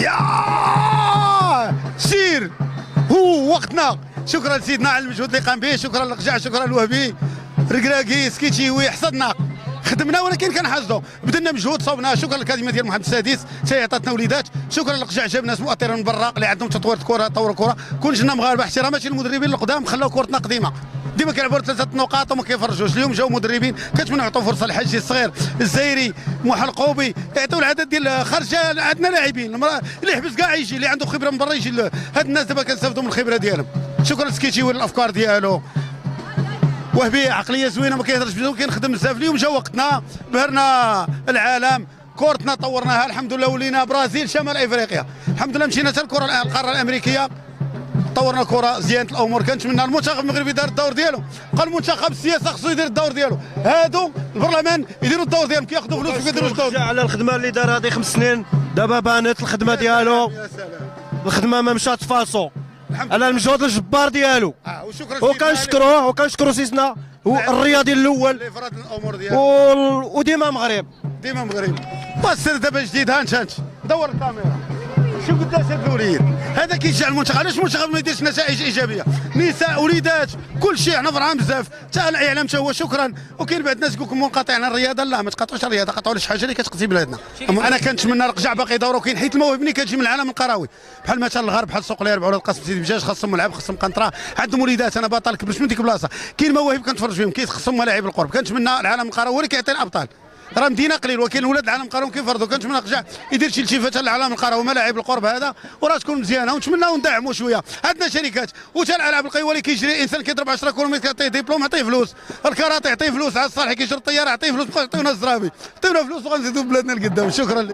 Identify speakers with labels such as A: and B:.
A: يا سير هو وقتنا. شكرا لسيدنا على المجهود اللي قام به، شكرا للقجع، شكرا للوهبي، ركراكي، سكيتشيوي، حصدنا خدمنا ولكن كنحاسدوا، بذلنا مجهود صوبنا. شكرا للاكاديميه ديال محمد السادس حتى عطاتنا وليدات. شكرا للقجع، جاب ناس مؤطرين من برا اللي عندهم تطوير الكره، طور الكره. كون جينا مغاربه احترامات للمدربين القدام خلاو كرتنا قديمه، ديما كيلعبوا 3 نقاط وما كيفرجوش. اليوم جاو مدربين كنتمنوا يعطوا فرصه للحاجي الصغير، الزايري، موحى القوبي، يعطيو العدد ديال خارجه. عندنا لاعبين اللي يحبس كاع يجي، اللي عنده خبره من برا يجي. هاد الناس دابا كنستافدوا من الخبره ديالهم. شكرا لسكيتشي والافكار ديالو. وهبي عقليه زوينه، ما كيهضرش بزاف، كيخدم بزاف. اليوم جا وقتنا، بهرنا العالم، كورتنا طورناها الحمد لله، ولينا برازيل شمال افريقيا الحمد لله. مشينا حتى القاره الامريكيه، طورنا الكره، زينت الامور. كنتمنى المنتخب المغربي دار الدور ديالو، قال المنتخب السياسه خصو يدير الدور ديالو، هادو البرلمان يديروا الدور ديالهم، كياخذوا فلوس وكيديروا الدور.
B: على الخدمه اللي دار هذه 5 سنين، دابا بانت الخدمه ديالو، الخدمه ما مشات فاسو على المجهود الجبار ديالو. وكنشكروا سيسنا الرياضي الاول
A: اللي فرض الامور ديالو،
B: وديما مغرب،
A: ديما مغرب. والسر دابا جديد، ها انت دور الكاميرا، شوف قداش هاد الوليد هذا كيشجع المنتخب. علاش المنتخب ما يديرش نتائج ايجابيه؟ نساء، وليدات، كل شيء. حنا فرحان بزاف، حتى الاعلام حتى هو. شكرا. وكاين بعض الناس يقول لكم منقطعين عن الرياضه، لا ما تقاطعوش الرياضه، قطعوا شي حاجه اللي كتقضي بلادنا. انا كنتمنى القجع باقي يدوروا، كاين حيت المواهب ملي كتجي من العالم القروي، بحال مثلا الغرب، بحال سوق اليربع ولا القصر سيدي بجاج، خاصهم ملعب، خاصهم قنطره، عندهم وليدات. انا باطل كبرت من ديك البلاصه، كاين مواهب كنتفرج فيهم، خاصهم ملاعب القرب. كنتمنى العالم القروي هو اللي كيعطي الابطال. راه مدينه قليل، ولكن ولاد العالم القروي كيفرضوا. كنتمنى القجع يدير شي التفاته للعالم القروي، ملاعب القرب هذا، وراه تكون مزيانه. ونتمناو ندعموا شويه. عندنا شركات وتا الالعاب القويه اللي كيجري الانسان كيضرب 10 كيلومتر كيعطيه ديبلوم، عطيه فلوس. الكاراتي عطيه فلوس، على الصالح كيجر الطياره عطيه فلوس، عطيونا الزرابي، عطيونا فلوس وغنزيدوا بلادنا لقدام. شكرا.